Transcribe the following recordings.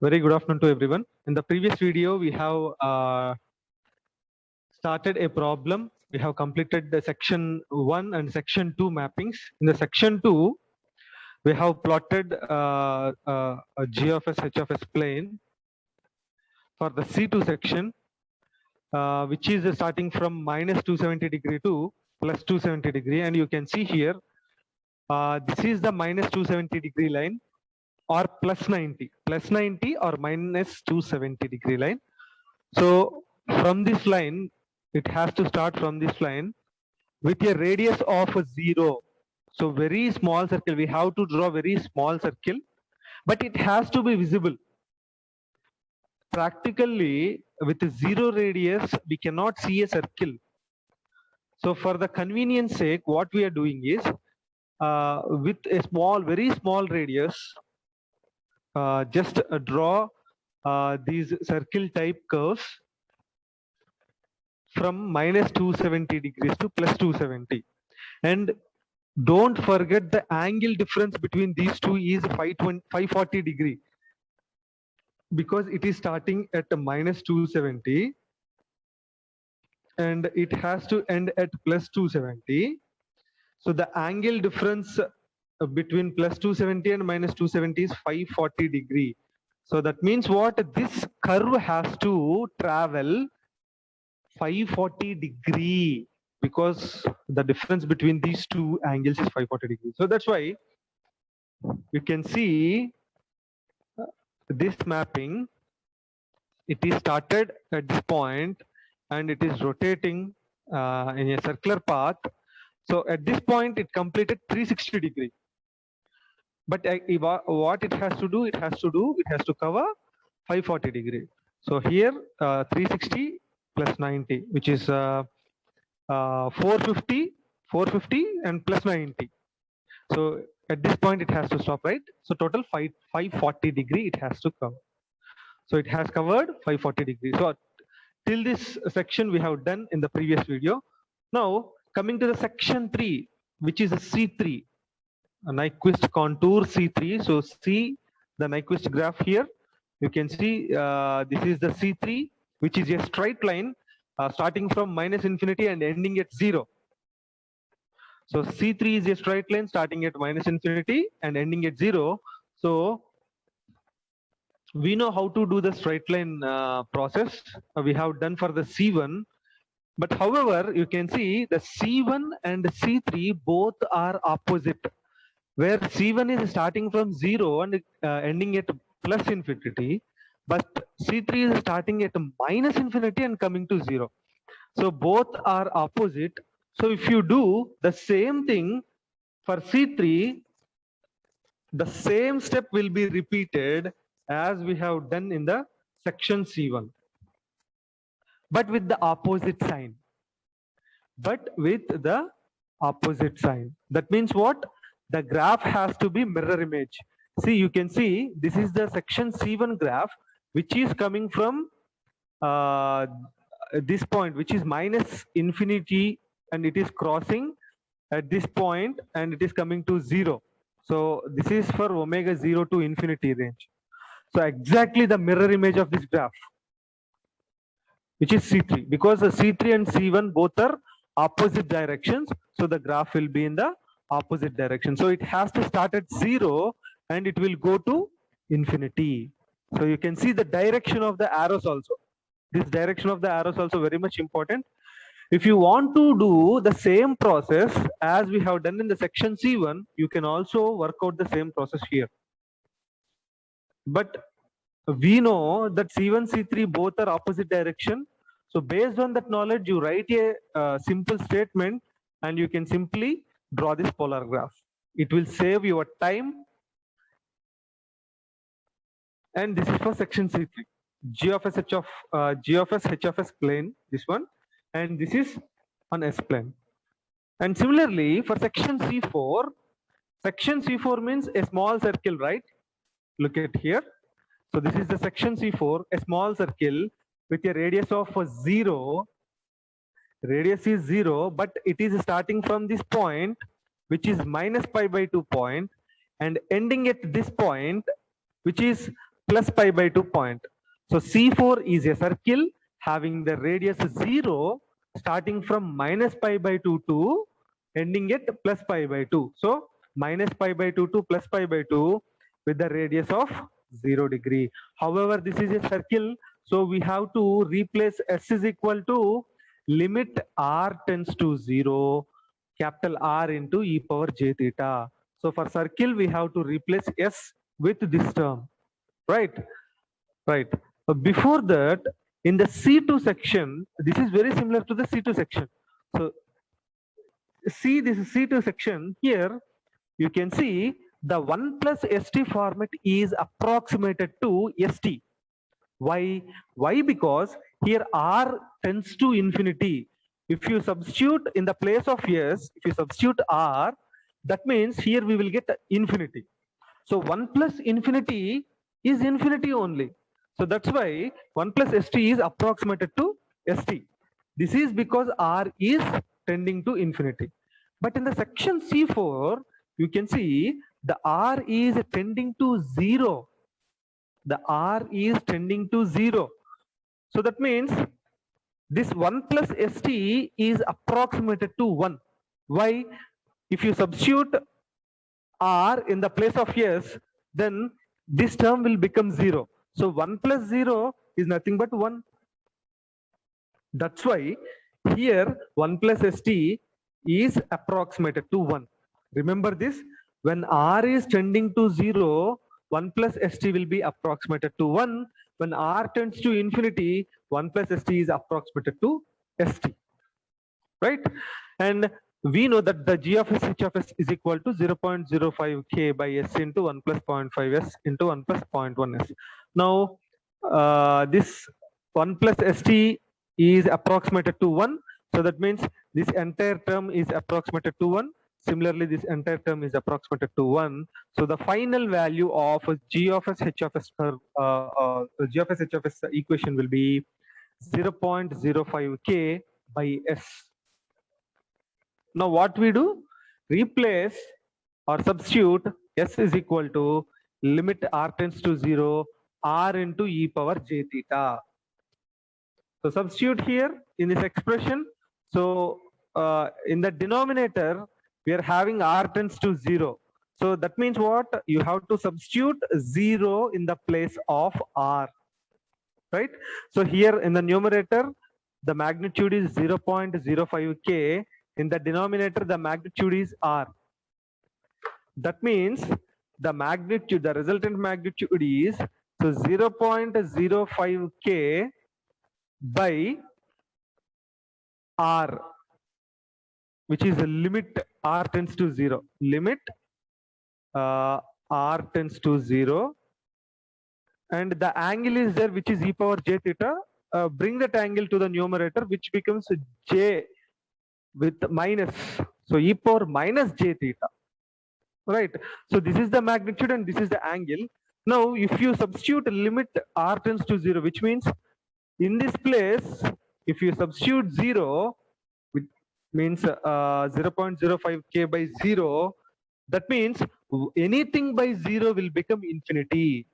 Very good afternoon to everyone. In the previous video, we have started a problem. We have completed the section 1 and section 2 mappings. In the section 2, we have plotted a G of S, H of S plane for the C2 section, which is starting from minus 270 degree to plus 270 degree. And you can see here, this is the minus 270 degree line, or plus 90 or minus 270 degree line. So from this line, it has to start from this line with a radius of 0. So very small circle, we have to draw very small circle, but it has to be visible. Practically with 0 radius, we cannot see a circle. So for the convenience sake, what we are doing is with a very small radius, just draw these circle type curves from minus 270 degrees to plus 270. And don't forget the angle difference between these two is 540 degree, because it is starting at minus 270 and it has to end at plus 270. So the angle difference between plus 270 and minus 270 is 540 degree. So that means what? This curve has to travel 540 degree, because the difference between these two angles is 540 degrees. So that's why you can see this mapping, it is started at this point and it is rotating in a circular path. So at this point it completed 360 degree. But what it has to do, it has to cover 540 degree. So here 360 plus 90, which is 450 and plus 90. So at this point it has to stop, right? So total 540 degree it has to cover. So it has covered 540 degrees. So till this section we have done in the previous video. Now coming to the section 3, which is a C3, a Nyquist contour C3. So see the Nyquist graph here. You can see this is the C3, which is a straight line starting from minus infinity and ending at 0. So C3 is a straight line starting at minus infinity and ending at 0. So we know how to do the straight line process we have done for the C1. But however, you can see the C1 and C3 both are opposite, where C1 is starting from 0 and ending at plus infinity, but C3 is starting at minus infinity and coming to 0. So both are opposite. So if you do the same thing for C3, the same step will be repeated as we have done in the section C1, but with the opposite sign. That means what? The graph has to be mirror image. See, you can see this is the section C1 graph, which is coming from this point, which is minus infinity, and it is crossing at this point and it is coming to 0. So this is for omega 0 to infinity range. So exactly the mirror image of this graph, which is C3, because the C3 and C1 both are opposite directions. So the graph will be in the opposite direction. So it has to start at 0 and it will go to infinity. So you can see the direction of the arrows also. This direction of the arrows also very much important. If you want to do the same process as we have done in the section C1, you can also work out the same process here. But we know that C1, C3 both are opposite direction. So based on that knowledge, you write a simple statement and you can simply draw this polar graph. It will save your time. And this is for section C3. G of S, H of S plane, this one. And this is on S plane. And similarly, for section C4 means a small circle, right? Look at here. So this is the section C4, a small circle with a radius of 0. Radius is 0, but it is starting from this point, which is minus pi by 2 point, and ending at this point, which is plus pi by 2 point. So C4 is a circle having the radius 0 starting from minus pi by 2 to ending at plus pi by 2. So minus pi by 2 to plus pi by 2 with the radius of 0 degree. However, this is a circle, so we have to replace S is equal to limit R tends to 0, capital R into e power j theta. So for circle, we have to replace S with this term, right? Right. Before that, in the C2 section, this is very similar to the C2 section. So see this C2 section here, you can see the 1 plus ST format is approximated to ST. Why? Why? Because here R tends to infinity. If you substitute in the place of S, if you substitute R, that means here we will get infinity. So 1 plus infinity is infinity only. So that's why 1 plus ST is approximated to ST. This is because R is tending to infinity. But in the section C4, you can see the R is tending to 0. The R is tending to 0. So that means this 1 plus ST is approximated to 1. Why? If you substitute R in the place of S, then this term will become 0. So 1 plus 0 is nothing but 1. That's why here 1 plus ST is approximated to 1. Remember this, when R is tending to 0, 1 plus ST will be approximated to 1. When R tends to infinity, 1 plus ST is approximated to ST. Right? And we know that the g of s h of s is equal to 0.05 k by s into 1 plus 0.5 s into 1 plus 0.1 s. Now, this 1 plus st is approximated to 1. So that means this entire term is approximated to 1. Similarly, this entire term is approximated to 1. So the final value of g of s h of s g of s h of s equation will be 0.05 k by s. Now what we do? Replace or substitute s is equal to limit r tends to 0 r into e power j theta. So substitute here in this expression. So in the denominator, we are having r tends to 0. So that means what? You have to substitute 0 in the place of r. Right? So here in the numerator, the magnitude is 0.05 k. In the denominator, the magnitude is r. That means the magnitude, the resultant magnitude is so 0.05 k by r, which is the limit r tends to 0. Limit r tends to 0. And the angle is there, which is e power j theta. Bring that angle to the numerator, which becomes j with minus, so e power minus j theta, right? So this is the magnitude and this is the angle. Now if you substitute limit r tends to 0, which means in this place, if you substitute 0, which means 0.05 k by 0, that means anything by 0 will become infinity.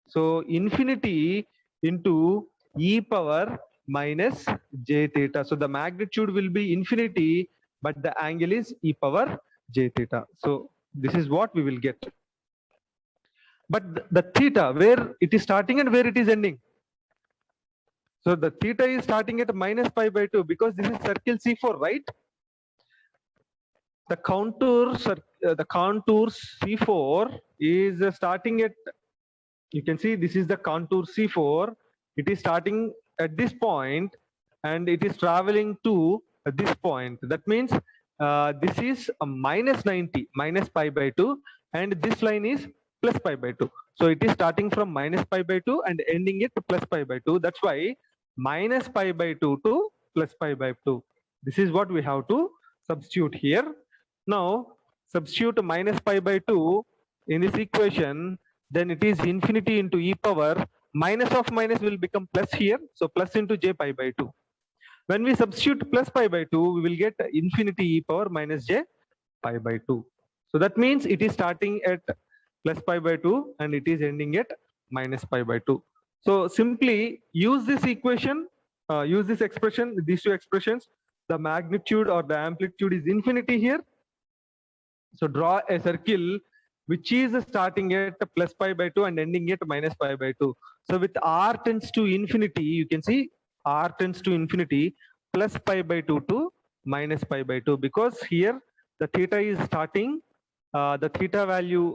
So infinity into e power minus j theta. So the magnitude will be infinity, but the angle is e power j theta. So this is what we will get. But the theta, where it is starting and where it is ending. So the theta is starting at minus pi by 2 because this is circle C4, right? The contour C4 is starting at, you can see this is the contour C4. It is starting at this point and it is traveling to this point. That means this is a minus 90, minus pi by 2, and this line is plus pi by 2. So it is starting from minus pi by 2 and ending at plus pi by 2. That's why minus pi by 2 to plus pi by 2. This is what we have to substitute here. Now substitute minus pi by 2 in this equation, then it is infinity into e power, minus of minus will become plus here, so plus into j pi by 2. When we substitute plus pi by 2, we will get infinity e power minus j pi by 2. So that means it is starting at plus pi by 2 and it is ending at minus pi by 2. So simply use this equation, use this expression, these two expressions. The magnitude or the amplitude is infinity here. So draw a circle which is starting at plus pi by 2 and ending at minus pi by 2. So with r tends to infinity, you can see r tends to infinity, plus pi by 2 to minus pi by 2, because here the theta is starting, the theta value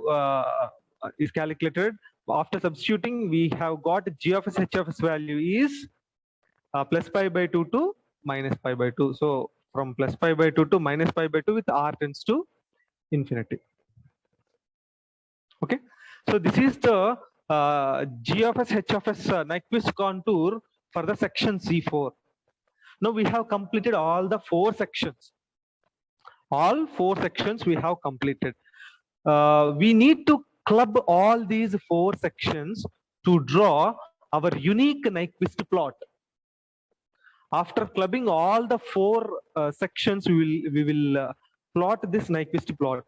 is calculated. After substituting, we have got g of s h of s value is plus pi by 2 to minus pi by 2. So from plus pi by 2 to minus pi by 2 with r tends to infinity. Okay, so this is the g of s h of s Nyquist contour for the section C4. Now we have completed all the 4 sections. All 4 sections we have completed. We need to club all these 4 sections to draw our unique Nyquist plot. After clubbing all the 4 sections, we will plot this Nyquist plot.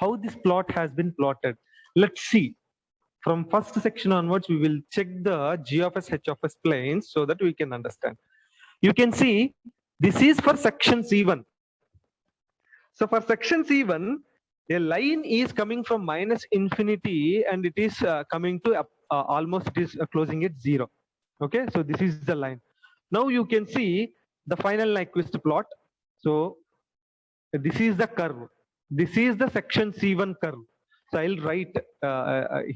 How this plot has been plotted? Let's see. From first section onwards, we will check the g of s h of s planes so that we can understand. You can see this is for section C1. So for section C1, a line is coming from minus infinity and it is coming to almost it is closing at 0. Okay, so this is the line. Now you can see the final Nyquist plot. So this is the curve. This is the section C1 curve. So I'll write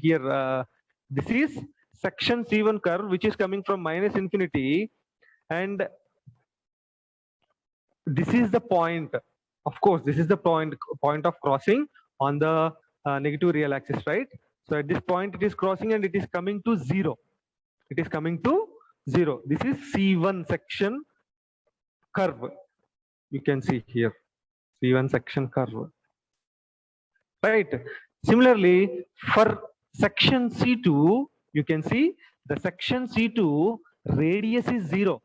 here, this is section C1 curve, which is coming from minus infinity, and this is the point. Of course, this is the point of crossing on the negative real axis, right? So at this point, it is crossing and it is coming to 0. It is coming to 0. This is C1 section curve. You can see here, C1 section curve. Right. Similarly, for section C2, you can see the section C2 radius is 0.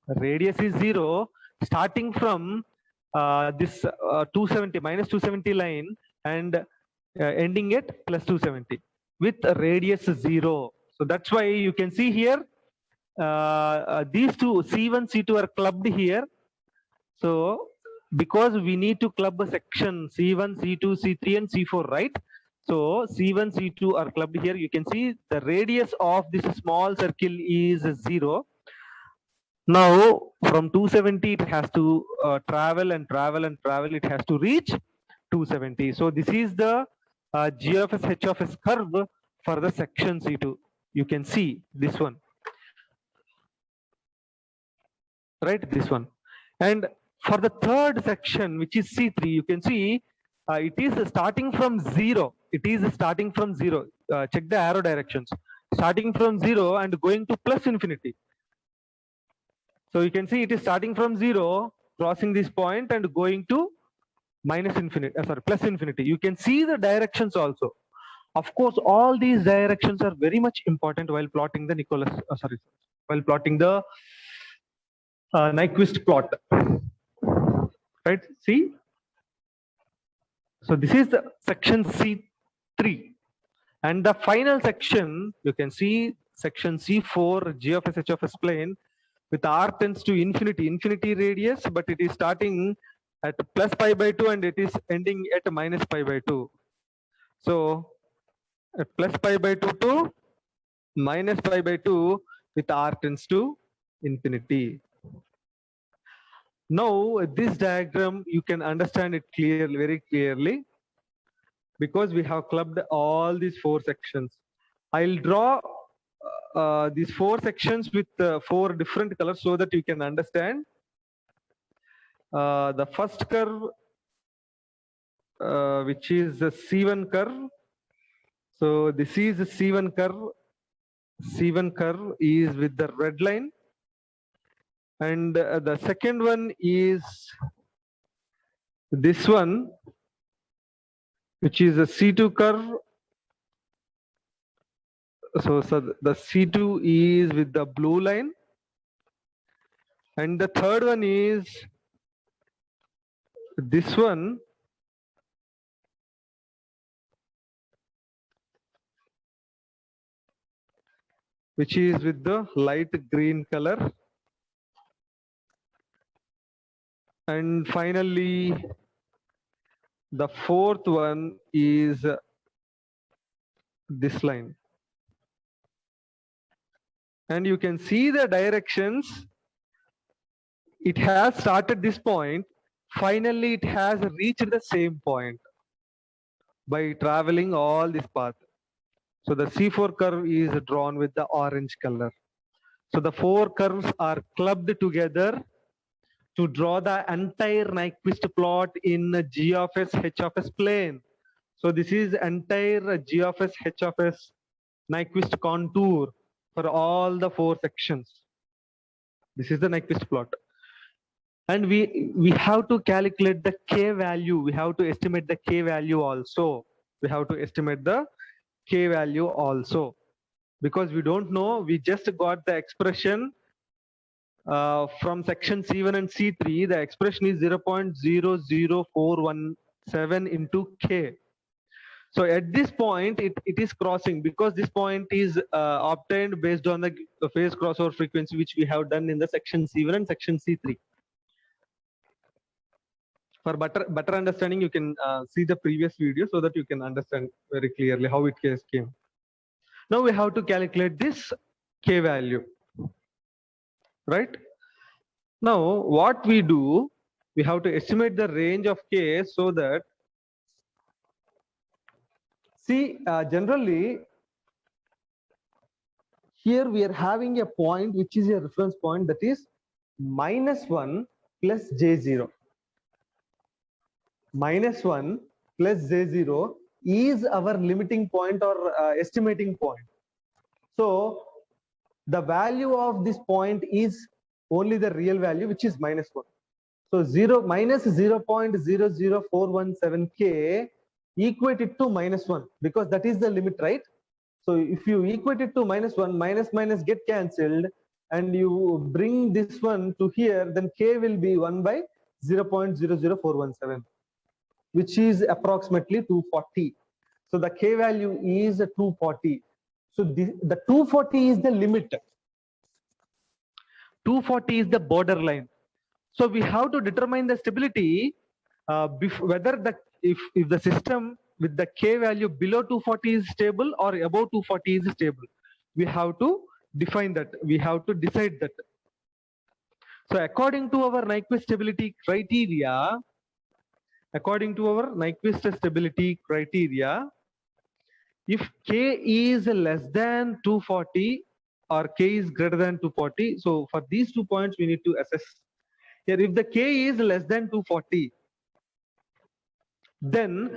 Radius is 0 starting from this 270 minus 270 line and ending at plus 270 with a radius 0. So that's why you can see here these two C1, C2 are clubbed here. So because we need to club a section C1, C2, C3 and C4, right? So C1, C2 are clubbed here. You can see the radius of this small circle is 0. Now from 270 it has to travel and travel and travel. It has to reach 270. So this is the g of s h of s curve for the section C2. You can see this one, right? This one. And for the third section, which is C3, you can see it is starting from 0. It is starting from 0. Check the arrow directions. Starting from 0 and going to plus infinity. So you can see it is starting from 0, crossing this point and going to minus infinity, plus infinity. You can see the directions also. Of course, all these directions are very much important while plotting the while plotting the Nyquist plot. Right? See? So this is the section C3. And the final section, you can see section C4, g of s h of s plane with r tends to infinity, infinity radius, but it is starting at plus pi by 2 and it is ending at minus pi by 2. So at plus pi by 2 to minus pi by 2 with r tends to infinity. Now this diagram, you can understand it clearly, very clearly, because we have clubbed all these 4 sections. I'll draw these 4 sections with 4 different colors so that you can understand. The first curve, which is the C1 curve. So this is the C1 curve. C1 curve is with the red line. And the second one is this one, which is a C2 curve. So the C2 is with the blue line. And the third one is this one, which is with the light green color. And finally, the fourth one is this line. And you can see the directions. It has started this point. Finally, it has reached the same point by traveling all this path. So the C4 curve is drawn with the orange color. So the four curves are clubbed together to draw the entire Nyquist plot in G of S, H of S plane. So this is entire G of S, H of S Nyquist contour for all the four sections. This is the Nyquist plot. And we have to calculate the K value. We have to estimate the K value also. We have to estimate the K value also. Because we don't know, we just got the expression from section C1 and C3. The expression is 0.00417 into K. So at this point, it is crossing because this point is obtained based on the phase crossover frequency, which we have done in the section C1 and section C3. For better understanding, you can see the previous video so that you can understand very clearly how it came. Now we have to calculate this K value, right? Now what we do, we have to estimate the range of K so that, see, generally here we are having a point which is a reference point, that is -1 plus J0. -1 plus J0 is our limiting point or estimating point. So the value of this point is only the real value, which is -1. So minus 0.00417 K, equate it to -1 because that is the limit, right? So if you equate it to -1, minus get cancelled, and you bring this one to here, then K will be 1 by 0.00417, which is approximately 240. So the K value is 240. So the 240 is the limit. 240 is the borderline. So we have to determine the stability, whether if the system with the K value below 240 is stable or above 240 is stable. We have to define that. We have to decide that. So according to our Nyquist stability criteria, if K is less than 240 or K is greater than 240, so for these 2 points we need to assess. Here, if the K is less than 240, then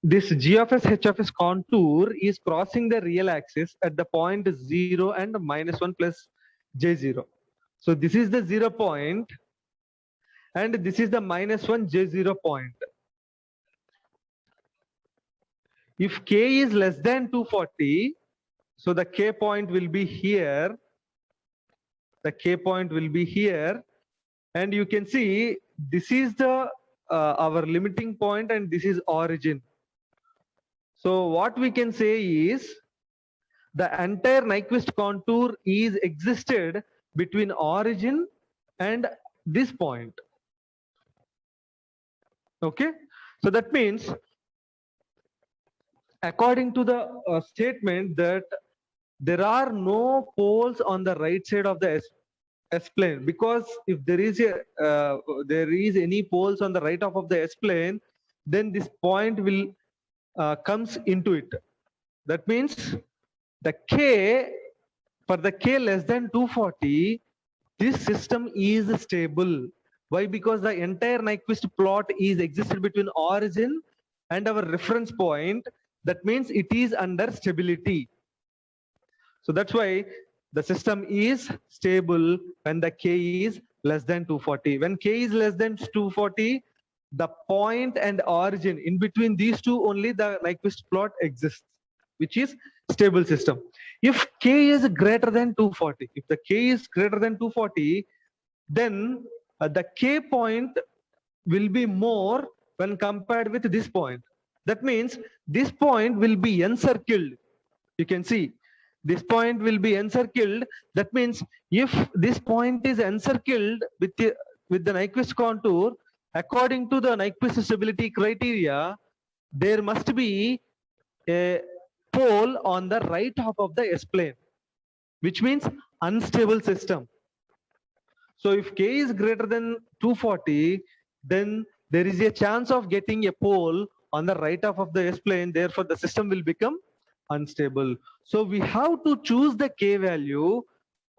this G of S, H of S contour is crossing the real axis at the point 0 and -1 plus J0. So this is the 0 point and this is the -1 J0 point. If K is less than 240, so the K point will be here. The K point will be here, and you can see this is the our limiting point and this is origin. So what we can say is the entire Nyquist contour is existed between origin and this point. Okay, so that means according to the statement that there are no poles on the right side of the S plane, because if there is any poles on the right half of the S plane, then this point will comes into it. That means the K, for the K less than 240, this system is stable. Why? Because the entire Nyquist plot is existed between origin and our reference point. That means it is under stability. So that's why the system is stable when the K is less than 240. When K is less than 240, the point and origin, in between these two only the Nyquist plot exists, which is stable system. If K is greater than 240, if the K is greater than 240, then the K point will be more when compared with this point. That means this point will be encircled. You can see this point will be encircled. That means if this point is encircled with the Nyquist contour, according to the Nyquist stability criteria, there must be a pole on the right half of the S-plane, which means unstable system. So if K is greater than 240, then there is a chance of getting a pole on the right half of the S-plane. Therefore, the system will become unstable. So we have to choose the K value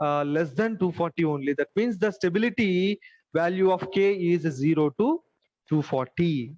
less than 240 only. That means the stability value of K is 0 to 240.